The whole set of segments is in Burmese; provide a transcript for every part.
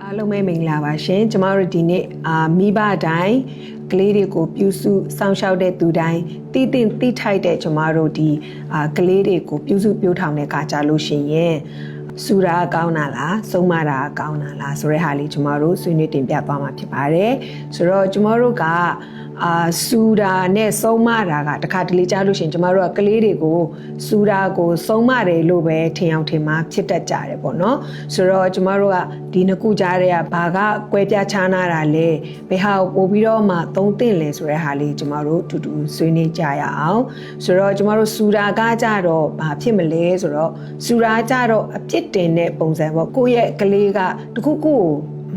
အားလုံးပဲမင်္ဂလာပါရှင်ကျမတို့ဒီနေ့မိဘတိုင်းကလေးတွေကိုပြုစုစောင့်ရှောက်တဲ့သူတိုင်းတိထိုက်တဲ့ကျမတို့ဒီကလေးတွေကိုပြုစုပြောထောင်တဲ့အခါကြလို့ရှိရင်စူရာကောင်းတာလားဆုံးမတာကောင်းတာလားဆိုတဲ့ဟာလေးကျမတို့ဆွေးနွေးတင်ပြသွားမှာဖြစ်ပါတယ်ဆိုတော့ကျမတို့ကစူရာနဲ့ဆုံးမတာကတခါတလေကြားလို့ရှိရင်ကျမတို့ကကလေးတွေကိုစူရာကိုဆုံးမတယ်လို့ပဲထင်အောင်ထင်မှာဖြစ်တတ်ကြတယ်ပေါ့နော်ဆိုတော့ကျမတို့ကဒီနှစ်ခုကြားတဲ့ကဘာကကွဲပြားခြားနာတာလဲဘယ်ဟာကိုပို့ပြီးတော့မှသုံးသင့်လဲဆိုတဲ့ဟာလေးကျမတို့တူတူဆွေးနွေးကြရအောင်ဆိုတော့ကျမတို့စူရာကကြတော့ဘာဖြစ်မလဲဆိုတော့စူရာကြတော့အပြစ်တင်တဲ့ပုံစံပေါ့ကိုယ့်ရဲ့ကလေးကတခုခုကို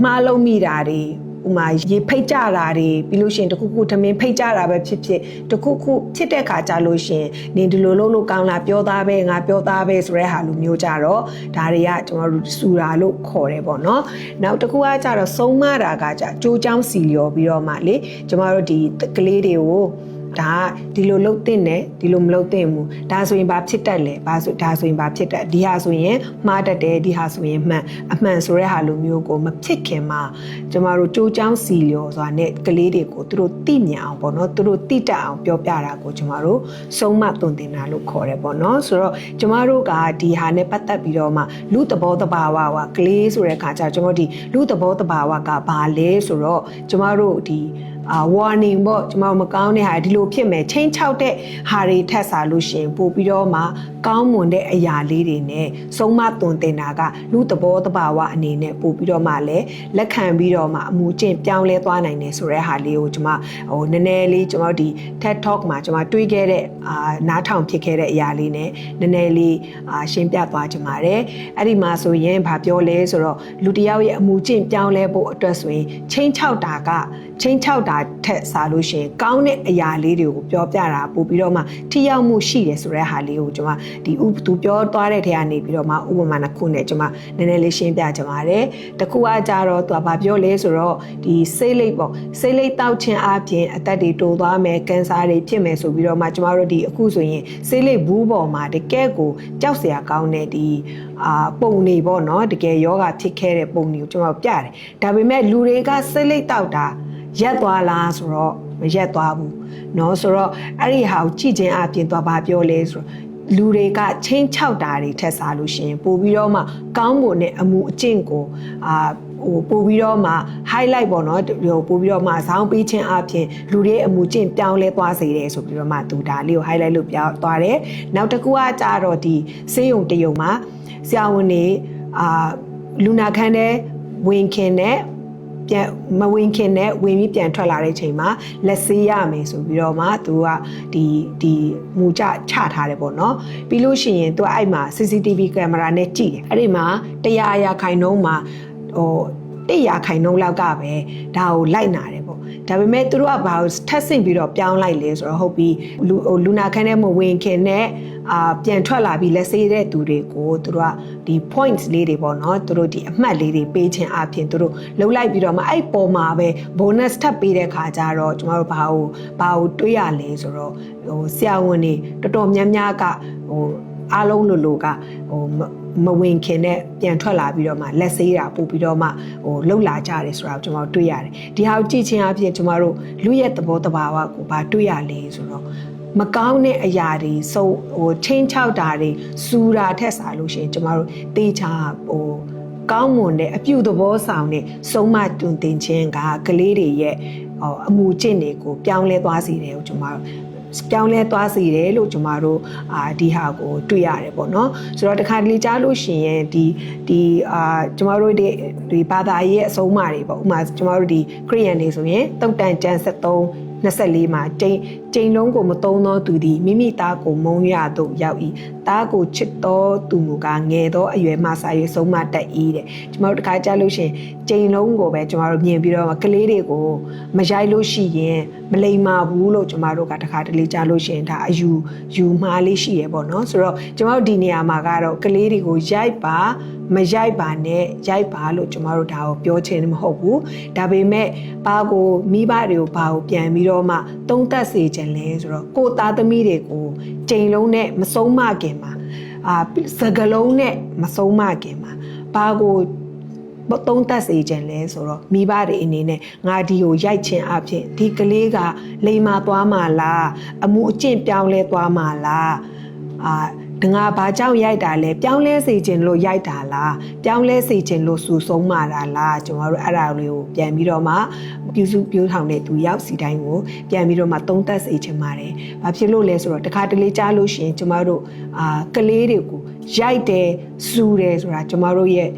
မှားလုံးမိတာတွေဥမာရေဖိတ်ကြတာတွေပြီးလို့ရှိရင်တခုခုထမင်းဖိတ်ကြတာပဲဖြစ်ဖြစ်တခုခုဖြစ်တဲ့ခါကြလို့ရှိရင်နင်ဒီလိုလုပ်ကောင်းလားပြောသားပဲငါပြောသားပဲဆိုတဲ့ဟာလိုမျိုးကြတော့ဒါတွေကကျွန်တော်တို့စူရာလို့ခေါ်တယ်ပေါ့နော်နောက်တစ်ခုကကြတော့ဆုံးမတာကကြကြိုးချောင်းစီလျော်ပြီးတော့မှလေကျွန်တော်တို့ဒီကလေးတွေကိုဒါဒီလိုလှုပ်တင်တယ်ဒီလိုမလှုပ်တင်ဘူးဒါဆိုရင်ဘာဖြစ်တတ်လဲဒါဆိုရင်ဘာဖြစ်တတ်ဒီဟာဆိုရင်မှားတတ်တယ်ဒီဟာဆိုရင်အမှန်ဆိုတဲ့ဟာလိုမျိုးကိုမဖြစ်ခင်မှာကျမတို့ကြိုးချောင်းစီလျော်ဆိုတာနဲ့ကလေးတွေကိုသူတို့သိမြင်အောင်ပေါ့နော်သူတို့သိတတ်အောင်ပြောပြတာကိုကျမတို့ဆုံးမသွန်သင်တာလို့ခေါ်တယ်ပေါ့နော်ဆိုတော့ကျမတို့ကဒီဟာနဲ့ပတ်သက်ပြီးတော့မှလူသဘောတဘာဝကကလေးဆိုတဲ့အခါကျကျမတို့ဒီလူသဘောတဘာဝကဘာလဲဆိုတော့ကျမတို့ဒီwarning ပေါ့ကျွန်တော်မကောင်းတဲ့ဟာဒီလိုဖြစ်မယ်ချင်းချောက်တဲ့ဟာတွေထက်စားလို့ရှိရင်ပို့ပြီးတော့မှကောင်းမွန်တဲ့အရာလေးတွေနဲ့ဆုံးမသွန်သင်တာကလူသဘောတဘာဝအနေနဲ့ပို့ပြီးတော့မှလည်းလက်ခံပြီးတော့မှအမှုကျင့်ပြောင်းလဲသွားနိုင်တယ်ဆိုတဲ့ဟာလေးကိုကျွန်မနည်းနည်းလေးကျွန်တော်ဒီ TED Talk မှာကျွန်မတွေးခဲ့တဲ့နားထောင်ဖြစ်ခဲ့တဲ့အရာလေးနဲ့နည်းနည်းလေးရှင်းပြသွားကြပါတယ်အဲ့ဒီမှာဆိုရင်ဘာပြောလဲဆိုတော့လူတစ်ယောက်ရဲ့အမှုကျင့်ပြောင်းလဲဖို့အတွက်ဆိုရင်ချင်းချောက်တာထက်စားလို့ရှိရင်ကောင်းတဲ့အရာလေးတွေကိုပြောပြတာပို့ပြီးတော့မှထိရောက်မှုရှိတယ်ဆိုတဲ့ဟာလေးကိုကျွန်မဒီသူပြောသွားတဲ့ထဲကနေပြီးတော့မှဥပမာတစ်ခုနဲ့ကျွန်မနည်းနည်းလေးရှင်းပြကြပါတယ်တခုကကြတော့သူကဘာပြောလဲဆိုတော့ဒီဆေးလိပ်ပေါ့ဆေးလိပ်တောက်ခြင်းအပြင်အသက်တွေတိုးသွားမယ်ကင်ဆာတွေဖြစ်မယ်ဆိုပြီးတော့မှကျွန်တော်တို့ဒီအခုဆိုရင်ဆေးလိပ်ဘူးပေါ်မှာတကယ်ကိုကြောက်စရာကောင်းတဲ့ဒီပုံနေပေါ့နော်တကယ်ယောဂဖြစ်ခဲ့တဲ့ပုံတွေကိုကျွန်တော်ပြတယ်ဒါပေမဲ့လူတွေကဆေးလိပ်တောက်တာရက်သွားလားဆိုတော့မရက်သွားဘူးเนาะဆိုတော့အဲ့ဒီဟာကိုကြည့်ခြင်းအပြင်သွားဘာပြောလဲဆိုတော့လူတွေကချင်းချောက်တာတွေထက်စားလို့ရှိရင်ပို့ပြီးတော့မှကောင်းမွန်တဲ့အမှုအကျင့်ကိုပို့ပြီးတော့မှ highlight ပေါ့နော်ပို့ပြီးတော့မှဇောင်းပေးခြင်းအပြင်လူတွေအမှုကျင့်ပြောင်းလဲသွားစေတယ်ဆိုပြီးတော့မှသူဒါလေးကို highlight လုပ်ပြသွားတယ်နောက်တစ်ခုကကြတော့ဒီစေးရုံတရုံမှာဆရာဝန်တွေလူနာခန်းတဲ့ဝင်ခင်တဲ့ပြန်မဝင်ခင်နဲ့ဝင်ပြီးပြန်ထွက်လာတဲ့ချိန်မှာလက်ဆေးရမယ်ဆိုပြီးတော့မှသူကဒီမူကြချထားတယ်ပေါ့နော်ပြီးလို့ရှိရင်သူကအဲ့မှာ CCTV ကင်မရာနဲ့ကြည့်တယ်အဲ့ဒီမှာ100%မှာ100%လောက်ကပဲဒါကိုလိုက်နာတယ်ပေါ့ဒါပေမဲ့သူတို့ကဘာကိုထပ်ဆင့်ပြီးတော့ပြောင်းလိုက်လဲဆိုတော့ဟုတ်ပြီလူနာခန်းထဲမှာဝင်ခင်နဲ့ပြန်ထွက်လာပြီးလက်ဆေးတဲ့သူတွေကိုသူတို့ကဒီ points လေးတွေပေါ့နော်သူတို့ဒီအမှတ်လေးတွေပေးခြင်းအပြင်သူတို့လှုပ်လိုက်ပြီးတော့မှအဲ့ပေါ်မှာပဲ bonus ထပ်ပေးတဲ့ခါကျတော့ကျွန်တော်တို့ဘာကိုတွေးရလဲဆိုတော့ဆရာဝန်တွေတော်တော်များများကအားလုံးလိုကမဝင်ခင်နဲ့ပြန်ထွက်လာပြီးတော့မှလက်ဆေးတာပို့ပြီးတော့မှလှုပ်လာကြတယ်ဆိုတာကိုကျွန်တော်တွေ့ရတယ်ဒီဟာကိုကြည့်ချင်းအပြင်ကျွန်တော်တို့လူရဲ့သဘောတဘာဝကိုဘာတွေ့ရလဲဆိုတော့မကောင်းတဲ့အရာတွေချင်းချောက်တာတွေစူတာထက်စားလို့ရှိရင်ကျွန်တော်တို့တေးချကောင်းမွန်တဲ့အပြုသဘောဆောင်တဲ့ဆုံးမတွင်တင်ခြင်းကကလေးတွေရဲ့အမှုကျင့်တွေကိုပြောင်းလဲသွားစေတယ်ကိုကျွန်တော်ပြောင်းလဲသွားစေတယ်လို့ကျွန်တော်တို့ဒီဟာကိုတွေ့ရတယ်ပေါ့နော်ဆိုတော့တခါတလေကြားလို့ရှိရင်ကျွန်တော်တို့ဒီဘာသာရေးရဲ့အဆုံးအမတွေပေါ့ဥပမာကျွန်တော်တို့ဒီခရစ်ယာန်တွေဆိုရင်တုတ်တန်ကျမ်း73-24မှာကျိန်လုံးကိုမသုံးသောသူသည်မိမိသားကိုမုန်းရသို့ရောက်၏သားကိုချစ်သောသူမူကားငယ်သောအရွယ်မှစာ၍ဆုံးမတတ်၏တဲ့ကျွန်တော်တို့တခါကြားလို့ရှိရင်ကျိန်လုံးကိုပဲကျွန်တော်တို့မြင်ပြီးတော့ကလေးတွေကိုမရိုက်လို့ရှိရင်မလိမ္မာဘူးလို့ကျွန်တော်တို့ကတခါတလေကြားလို့ရှိရင်ဒါအယူမှားလေးရှိရပေါ့နော်ဆိုတော့ကျွန်တော်တို့ဒီနေရာမှာကတော့ကလေးတွေကိုရိုက်ပါမရိုက်ပါနဲ့ရိုက်ပါလို့ကျွန်တော်တို့ဒါကိုပြောချင်မဟုတ်ဘူးဒါပေမဲ့ဘာကိုမိဘတွေကိုဘာကိုပြန်ပြီးတော့မှသုံးသပ်စေချင်လဲဆိုတော့ကိုသားသမီးတွေကိုကြိမ်လုံးနဲ့မဆုံးမခင်မှာစကလုံးနဲ့မဆုံးမခင်မှာဘာကို သုံးသက်စေခြင်းလဲဆိုတော့မိဘတွေအနေနဲ့ငါဒီကိုရိုက်ခြင်းအဖြစ်ဒီကလေးကလိမ္မာသွားမှာလားအမှုအကျင့်ပြောင်းလဲသွားမှာလားငါဘာကြောင့်ရိုက်တာလဲပြောင်းလဲစေခြင်းလို့ရိုက်တာလားပြောင်းလဲစေခြင်းလို့စူဆုံးမာတာလားကျွန်တော်တို့အဲ့ဒါလေးကိုပြန်ပြီးတော့မှပြုစုပြောထောင်တဲ့သူရောက်စီတိုင်းကိုပြန်ပြီးတော့မှသုံးသပ်စေခြင်းပါတယ်။ဘာဖြစ်လို့လဲဆိုတော့တခါတလေကြားလို့ရှိရင်ကျွန်တော်တို့ကလေးတွေကိုရိုက်တယ်စူတယ်ဆိုတာကျွန်တော်တို့ရဲ့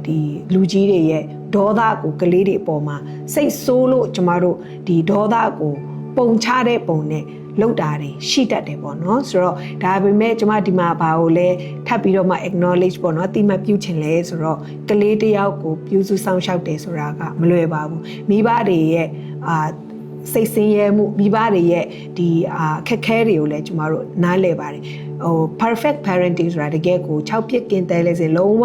ဒီလူကြီးတွေရဲ့ဒေါသကိုကလေးတွေအပေါ်မှာစိတ်ဆိုးလို့ကျွန်တော်တို့ဒီဒေါသကိုပုံချတဲ့ပုံနဲ့လောက်တာတွေရှိတတ်တယ်ပေါ့နော်ဆိုတော့ဒါပေမဲ့ကျွန်မဒီမှာဘာကိုလဲထပ်ပြီးတော့မှ acknowledge ပေါ့နော်အတိမတ်ပြုချင်လဲဆိုတော့ကလေးတယောက်ကိုပြုစုဆောင်ရှောက်တယ်ဆိုတာကမလွယ်ပါဘူးမိဘတွေရဲ့စိတ်ဆင်းရဲမှုမိဘတွေရဲ့ဒီခက်ခဲတွေကိုလည်းကျွန်တော်တို့နားလည်ပါတယ်perfect parenting ဆိုတာတကယ်ကို6ပြစ်ကင်းတဲလဲစင်လုံးဝ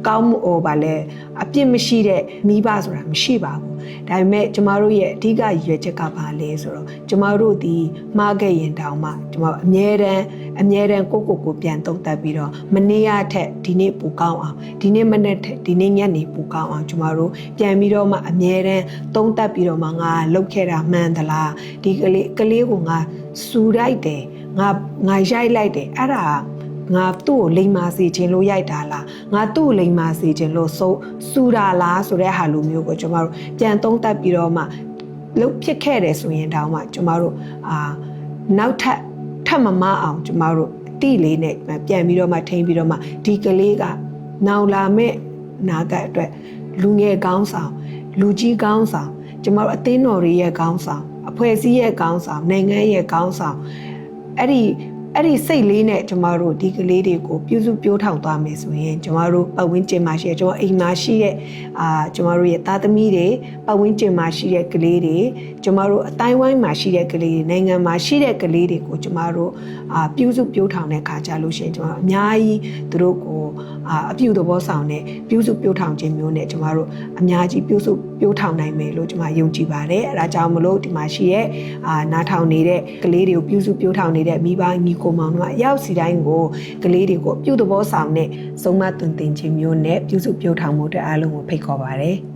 ကောင်းမှုဗာလဲအပြစ်မရှိတဲ့မိဘဆိုတာမရှိပါဘူးဒါပေမဲ့ကျမတို့ရဲ့အဓိကရည်ရွယ်ချက်ကဘာလဲဆိုတော့ကျမတို့ဒီမှားခဲ့ရင်တောင်မှကျမအမြဲတမ်းကိုပြန်သုံးသပ်ပြီးတော့မနေ့ကထက်ဒီနေ့ပိုကောင်းအောင်ဒီနေ့မနေ့ထက်ဒီနေ့ညနေပိုကောင်းအောင်ကျမတို့ပြန်ပြီးတော့မှအမြဲတမ်းသုံးသပ်ပြီးတော့မှငါလုပ်ခဲ့တာမှန်သလားဒီကလေးကိုငါစူလိုက်တယ်ငါရိုက်လိုက်တယ်အဲ့ဒါငါသူ့ကိုလိမ်မာစေခြင်းလို့ရိုက်တာလားငါသူ့ကိုလိမ်မာစေခြင်းလို့စူတာလားဆိုတဲ့ဟာလိုမျိုးကိုကျွန်တော်တို့ပြန်သုံးသပ်ပြီးတော့မှလုတ်ဖြစ်ခဲ့တယ်ဆိုရင်တောင်မှကျွန်တော်တို့နောက်ထပ်မမအောင်ကျွန်တော်တို့အတိလေးနဲ့ပြန်ပြီးတော့မှထိန်းပြီးတော့မှဒီကလေးကနောင်လာမဲ့နာဂတ်အတွက်လူငယ်ကောင်းဆောင်လူကြီးကောင်းဆောင်ကျွန်တော်တို့အသင်းတော်တွေရဲ့ကောင်းဆောင်အဖွဲ့အစည်းရဲ့ကောင်းဆောင်နိုင်ငံရဲ့ကောင်းဆောင်အဲ့ဒီစိတ်လေးနဲ့ကျမတို့ဒီကလေးတွေကိုပြုစုပြောထောင်သွားမယ်ဆိုရင်ကျမတို့ပတ်ဝန်းကျင်မှာရှိတဲ့ကျမအိမ်မှာရှိတဲ့ကျမတို့ရဲ့သားသမီးတွေပတ်ဝန်းကျင်မှာရှိတဲ့ကလေးတွေကျမတို့အတိုင်းဝိုင်းမှာရှိတဲ့ကလေးတွေနိုင်ငံမှာရှိတဲ့ကလေးတွေကိုကျမတို့ပြုစုပြောထောင်တဲ့ခါကြလို့ရှိရင်ကျမတို့အများကြီးသူတို့ကိုအပြုသဘောဆောင်တဲ့ပြုစုပြောထောင်ခြင်းမျိုးနဲ့ကျမတို့အများကြီးပြုစုပြောထောင်နိုင်မယ်လို့ကျမယုံကြည်ပါတယ်အဲဒါကြောင့်မလို့ဒီမှာရှိတဲ့နားထောင်နေတဲ့ကလေးတွေကိုပြုစုပြောထောင်နေတဲ့မိဘညီကိုမောင်တို့အရောက်စီတိုင်းကိုကလေးတွေကိုပြုသဘောဆောင်တဲ့ဆုံးမသွန်သင်ခြင်းမျိုးနဲ့ပြုစုပြောထောင်မှုအတွက်အားလုံးကိုဖိတ်ခေါ်ပါတယ်